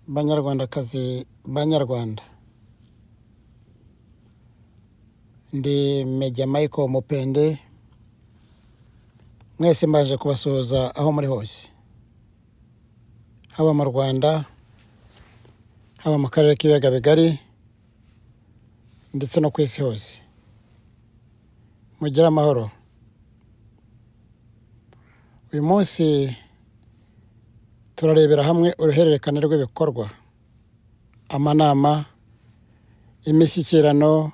Banyarwandakazi, Banyarwanda, ndi Meja Michael Mupende, mwese mbaje kubasuhuza aho muri hose, haba mu Rwanda, haba mu karere k'ibiyaga bigari, ndetse no ku isi hose. Mugire amahoro. Uyu munsi turarebera hamwe uruhererekane rw'ibikorwa, amanama, imishyikirano,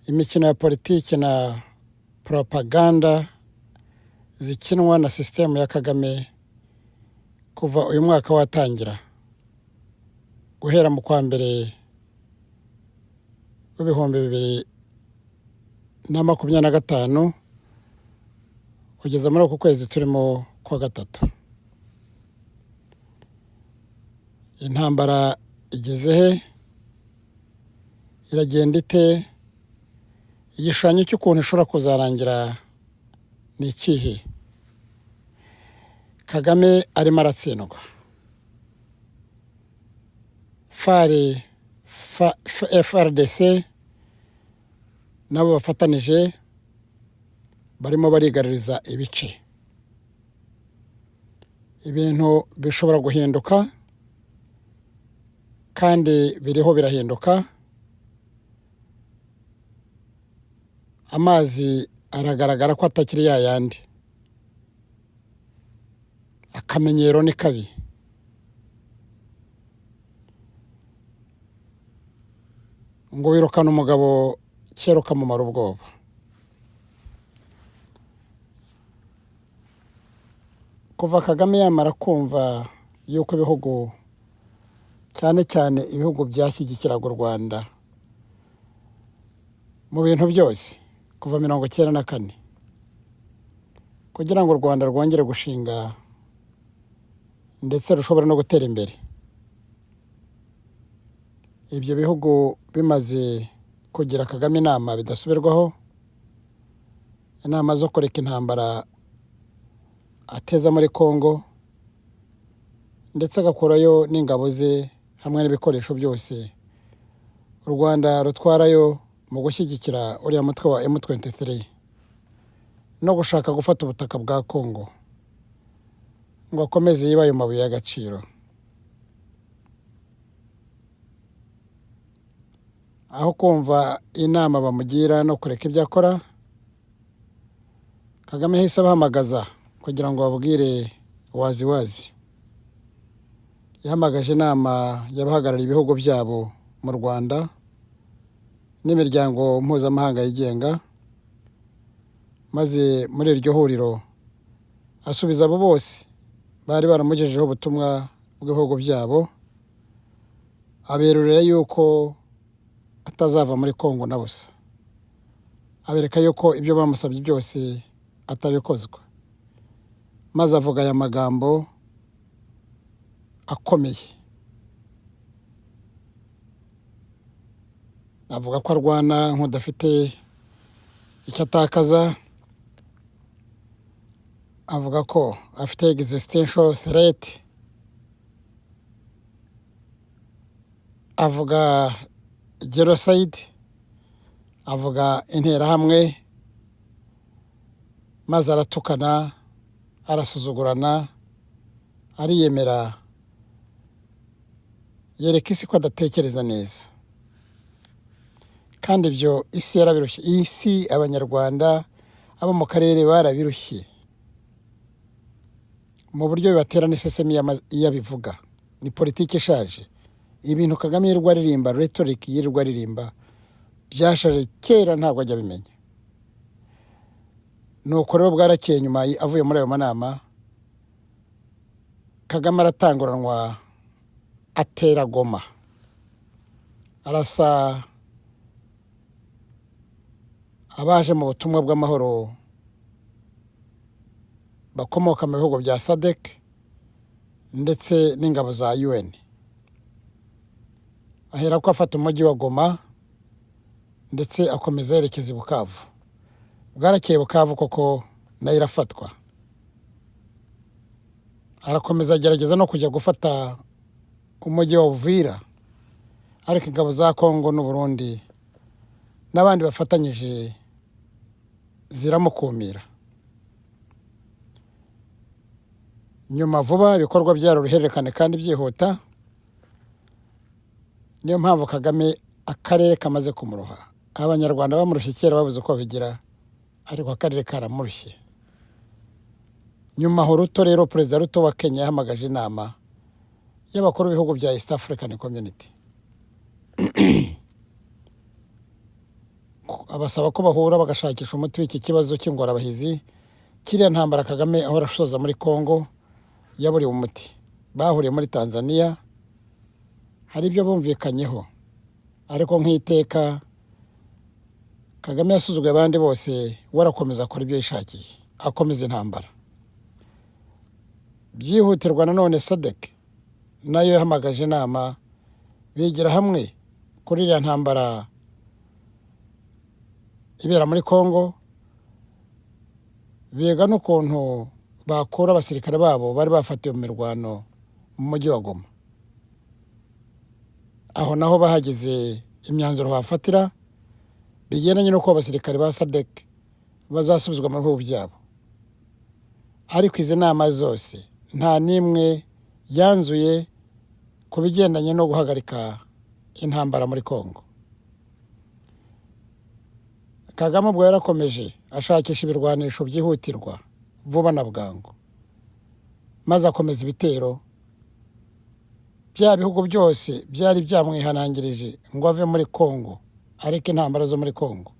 imikino ya politiki na propaganda zikinwa na sisitemu ya Kagame kuva uyu mwaka watangira, guhera mu kwa mbere w'ibihumbi 2025 kugeza muri uku kwezi turimo kwa gatatu. Intambara igeze he? Iragenda ite? Igishushanyo cy'ukuntu ishobora kuzarangira ni ikihe? Kagame arimo aratsindwa. FARDC nabo bafatanije barimo barigaruriza ibice. Ibintu bishobora guhinduka kandi biriho birahinduka. Amazi aragaragara ko atakiri yayandi. Akamenyero ni kabi. Ngo wirukana umugabo kera ukamumara ubwoba. Kuva Kagame yamara kumva yuko ibihugu, cyane cyane ibihugu byashyigikiraga u Rwanda mu bintu byose kuva 1994, kugira ngo u Rwanda rwongere gushinga ndetse rushobora no gutera imbere. Ibyo bihugu bimaze kugira Kagame inama bidasubirwaho, inama zo kureka intambara ateza muri Kongo, ndetse agakurayo n'ingabo ze hamwe n'ibikoresho byose u Rwanda rutwarayo mu gushyigikira uriya mutwe wa M23 no gushaka gufata ubutaka bwa Kongo ngo akomeze yiba ayo mabuye y'agaciro. Aho kumva inama bamugira no kureka ibyo akora, Kagame yahise abahamagaza kugira ngo babwire wazi. Yahamagaje inama y'abahagarariye ibihugu byabo mu Rwanda n'imiryango mpuzamahanga yigenga, maze muri iryo huriro asubiza abo bose bari baramugejejeho ubutumwa bw'ibihugu byabo, aberurira yuko atazava muri Kongo na busa. Abereka yuko ibyo bamusabye byose atabikozwa, maze avuga aya magambo akomeye. Avuga ko arwana nk'udafite icyo atakaza. Avuga ko afite existential threat. Avuga genocide. Avuga interahamwe, maze aratukana, arasuzugurana, ariyemera, yereka isi ko adatekereza neza. Kandi ibyo isi yarabirushye. Isi, Abanyarwanda, abo mu karere barabirushye mu buryo bibatera n'isesemi iyo abivuga. Ni politiki ishaje. Ibintu Kagame yirirwa aririmba, rhetoric yirirwa aririmba, byashaje kera, ntabwo ajya abimenya. Nuko rero bwarakeye nyuma avuye muri ayo manama, Kagame aratanguranwa, atera Goma, arasa abaje mu butumwa bw'amahoro bakomoka mu bihugu bya SADC ndetse n'ingabo za UN. Ahera ko afata umujyi wa Goma ndetse akomeza yerekeza i Bukavu. Bwarakeye Bukavu koko nayo irafatwa. Arakomeza agerageza no kujya gufata umujyi wa Uvira, ariko ingabo za Kongo n'u Burundi n'abandi bafatanyije ziramukumira. Nyuma vuba ibikorwa byari uruhererekane kandi byihuta, niyo mpamvu Kagame akarere kamaze kumuruha. Abanyarwanda bamurushye kera babuze uko bigira, ariko akarere karamurushye. Nyuma ho Ruto rero, Perezida Ruto wa Kenya yahamagaje inama y'abakuru b'ibihugu bya East African Community, abasaba ko bahura bagashakisha umuti w'iki kibazo cy'ingorabahizi, kiriya ntambara Kagame ahora ashoza muri Kongo yaburiwe umuti. Bahuriye muri Tanzania, hari ibyo bumvikanyeho, ariko nk'iteka Kagame yasuzuguye abandi bose, warakomeza akora ibyo yishakiye, akomeza intambara. Byihutirwa nanone SADC nayo yahamagaje inama, bigira hamwe kuri iriya ntambara ibera muri Kongo, biga n'ukuntu bakura abasirikare babo bari bafatiwe mu mirwano mu mujyi wa Goma. Aho naho bahagize imyanzuro bafatira bigendanye n'uko abasirikare ba SADC bazasubizwa mu bihugu byabo. Ariko izi nama zose nta n'imwe yanzuye ku bigendanye no guhagarika intambara muri Kongo. Kagame ubwo yarakomeje ashakisha ibirwanisho byihutirwa vuba na bwangu, maze akomeza ibitero. Bya bihugu byose byari byamwihanangirije ngo ave muri Kongo, ariko intambara zo muri Kongo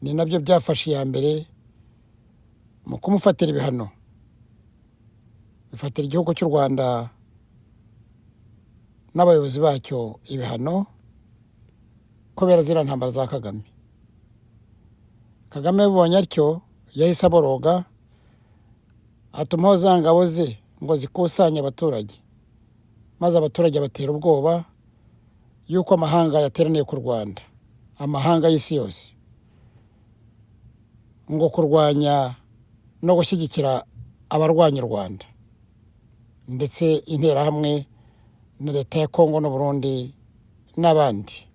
ni nabyo byafashe iya mbere mu kumufatira ibihano. Bifatira igihugu cy'u Rwanda n'abayobozi bacyo ibihano kubera ziriya ntambara za Kagame. Kagame yabonye atyo yahise aboroga, atumaho za ngabo ze ngo zikusanye abaturage, maze abaturage batera ubwoba yuko amahanga yateraniye ku Rwanda, amahanga y'isi yose, ngo kurwanya no gushyigikira abarwanya u Rwanda, ndetse interahamwe na leta ya Kongo n'u Burundi n'abandi,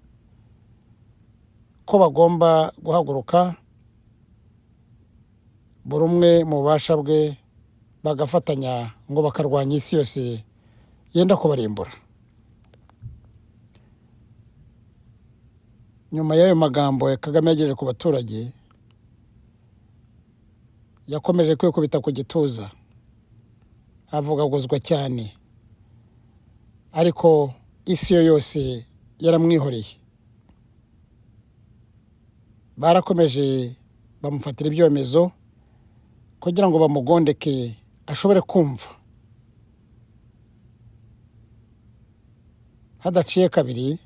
ko bagomba guhaguruka buri umwe mu bubasha bwe bagafatanya ngo bakarwanya isi yose yenda kubarimbura. Nyuma y'ayo magambo Kagame yagejeje ku baturage, yakomeje kwikubita ku gituza avugaguzwa cyane, ariko isi yo yose yaramwihoreye. Barakomeje bamufatira ibyemezo kugira ngo bamugondeke ashobore kumva. Hadaciye kabiri,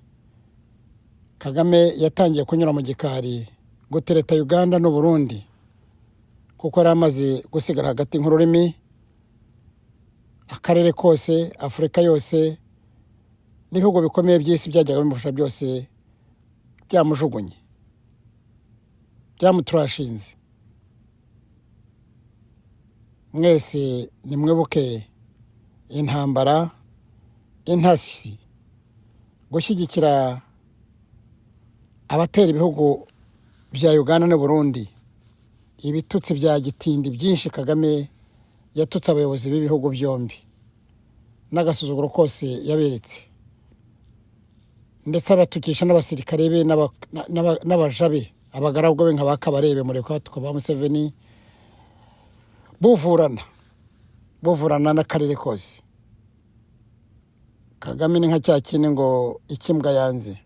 Kagame yatangiye kunyura mu gikari gutereta Uganda n'u Burundi, kuko yari amaze gusigara hagati nk'ururimi. Akarere kose, Afurika yose n'ibihugu bikomeye by'isi byajyaga bimufasha byose byamujugunye, byamuturashinze. Mwese nimwibuke intambara, intasi, gushyigikira abatera ibihugu bya Uganda n'u Burundi, ibitutsi bya gitindi byinshi Kagame yatutse abayobozi b'ibihugu byombi, n'agasuzuguro kose yaberetse, ndetse abatukisha n'abasirikare be n'abaja be, abagaragu be nka ba Kabarebe, Murekwa, tukaba Museveni, buvurana n'akarere kose. Kagame ni nka cya kindi ngo ikimbwa yanze,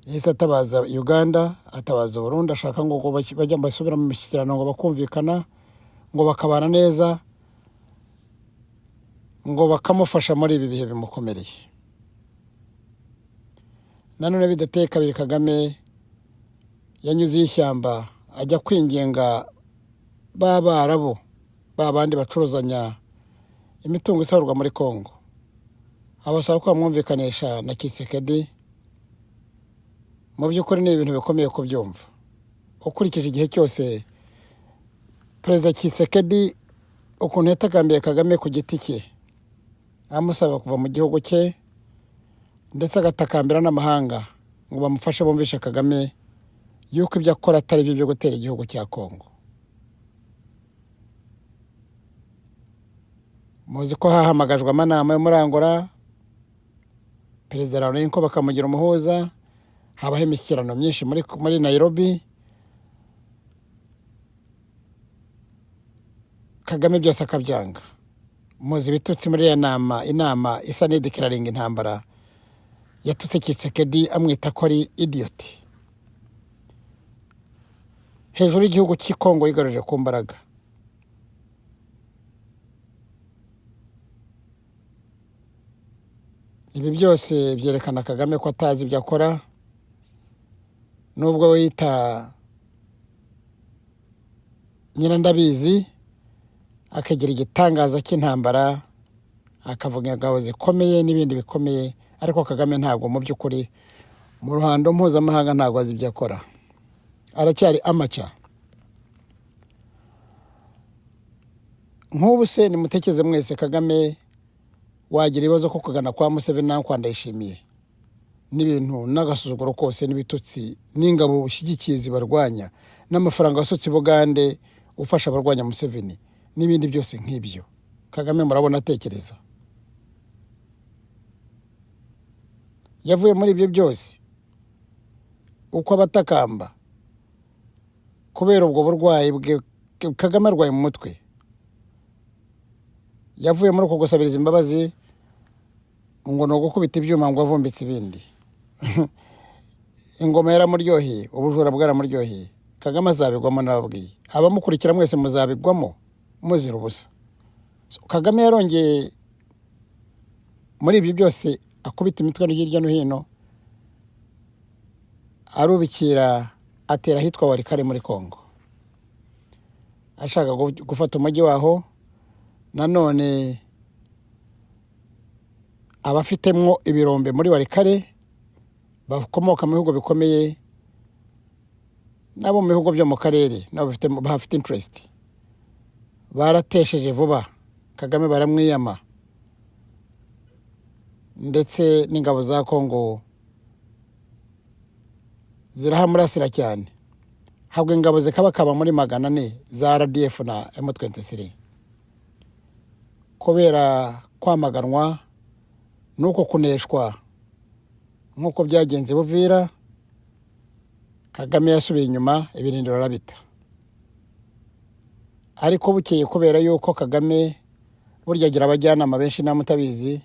yahise atabaza Uganda, atabaza Burundi, ashaka ngo bajya basubira mu mishyikirano ngo bakumvikana, ngo bakabana neza, ngo bakamufasha muri ibi bihe bimukomereye. Nanone bidateye kabiri, Kagame yanyuze y'ishyamba ajya kwinginga b'Abarabu, bandi bacuruzanya imitungo isarurwa muri Kongo, abasaba ko bamwumvikanisha na Tshisekedi. Mu by'ukuri ni ibintu bikomeye kubyumva, ukurikije igihe cyose Perezida Tshisekedi ukuntu yatakambiye Kagame ku giti cye, amusaba kuva mu gihugu cye, ndetse agatakambira n'amahanga ngo bamufashe bumvishe Kagame yuko ibyo akora atari byo byo gutera igihugu cya Kongo. Muzi ko hahamagajwe amanama yo muri Angola, Perezida Laurent bakamugira umuhuza, habaho imishyikirano myinshi muri Nairobi. Kagame byose akabyanga. Muzi ibitutsi muri ya inama isa n'ideclaring intambara yatutse Tshisekedi amwita ko ari idiot. Hejuru y'igihugu cy'i Kongo yigarurije ku mbaraga. Ibi byose byerekana Kagame ko atazi ibyo akora, nubwo wita Nyirandabizi akagira igitangaza cy'intambara, akavuga ingabo zikomeye n'ibindi bikomeye, ariko Kagame ntabwo mu by'ukuri mu ruhando mpuzamahanga ntabwo azi ibyo akora, aracyari amaca. Nk'ubu se nimutekeze mwese, Kagame wagira ibibazo ko kugana kwa Museveni nawe Ndayishimiye n'ibintu n'agasuzuguro kose n'ibitutsi n'ingabo ushyigikiye zibarwanya n'amafaranga wasutse Bugande ufasha abarwanya Museveni n'ibindi byose nk'ibyo, Kagame murabona atekereza? Yavuye muri ibyo byose uko abatakamba kubera ubwo burwayi bwe. Kagame arwaye mu mutwe. Yavuye muri uko gusabiriza imbabazi ngo no gukubita ibyuma ngo avumbitse ibindi. Ingoma yaramuryoheye, ubujura bwaramuryoheye. Kagame azabigwamo, nababwiye abamukurikira mwese muzabigwamo muzira ubusa. Kagame yarongeye muri ibyo byose akubita imitwe hirya no hino, arubikira atera hitwa Walikale muri Kongo, ashaka gufata umujyi waho. Nanone abafitemwo ibirombe muri Walikale bakomoka mu bihugu bikomeye nabo mu bihugu byo mu karere nabo bafite interest, baratesheje vuba. Kagame baramwiyama, ndetse n'ingabo za Kongo zirahamurasira cyane. Habwe ingabo zikabakaba muri 400 za RDF na M23 kubera kwamaganwa nuko kuneshwa nkuko byagenze Buvira. Kagame yasubiye inyuma, ibirindiro arabita. Ariko bukeye kubera yuko Kagame burya agira abajyanama benshi namutabizi,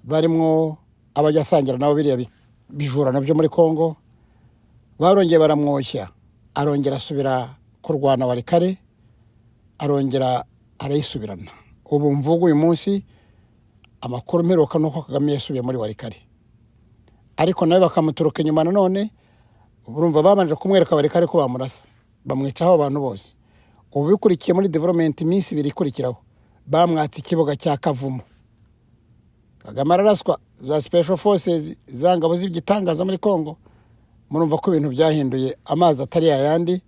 barimwo abajyasangira nabo biriya bijura nabyo muri Kongo, barongeye baramwoshya, arongera asubira kurwana Walikale, arongera arayisubirana. Ubu mvugo uyu munsi amakuru mperuka nuko Kagame yasubiye muri Walikale, ariko nawe bakamuturuka inyuma. Nanone urumva babanje kumwereka Walikale ko bamurasa, bamwicaho abantu bose. Ubu bikurikiye muri development iminsi 2 ikurikiraho, bamwatse ikibuga cya Kavumu. Kagame araraswa, za special forces zangabo z'igitangaza muri Kongo. Murumva ko ibintu byahinduye, amazi atari yayandi,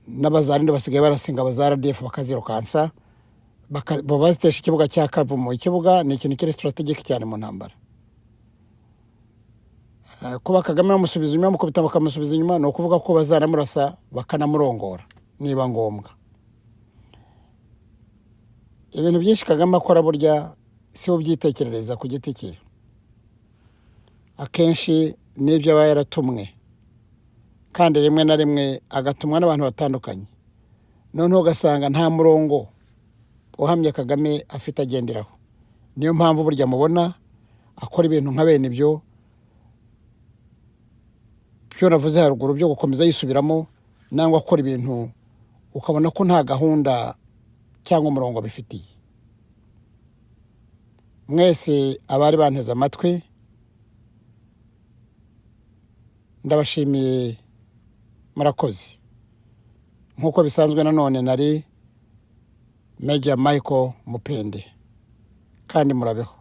n'abazarinde basigaye barasinga abazara RDF bakazirukansa, bazitesha ikibuga cya Kavumu. Ikibuga ni ikintu kiri strategic cyane mu ntambara. Kuba Kagame bamusubiza inyuma, mukubita bakamusubiza inyuma, no kuvuga ko bazaramurasa bakanamurongora niba ngombwa. Ibintu byinshi Kagame akora burya si ubyitekerereza ku giti cye, akenshi n'ibyo aba yaratumwe, kandi rimwe na rimwe agatumwa n'abantu batandukanye. Noneho ugasanga nta murongo uhamye Kagame afite agenderaho. Niyo mpamvu burya mubona akora ibintu nka bene ibyo navuze haruguru byo gukomeza yisubiramo, nangwa akora ibintu ukabona ko nta gahunda cyangwa umurongo bifitiye. Mwese abari banteze amatwi, ndabashimiye, murakoze. Nkuko bisanzwe nanone nari Major Michael Mupende, kandi murabeho.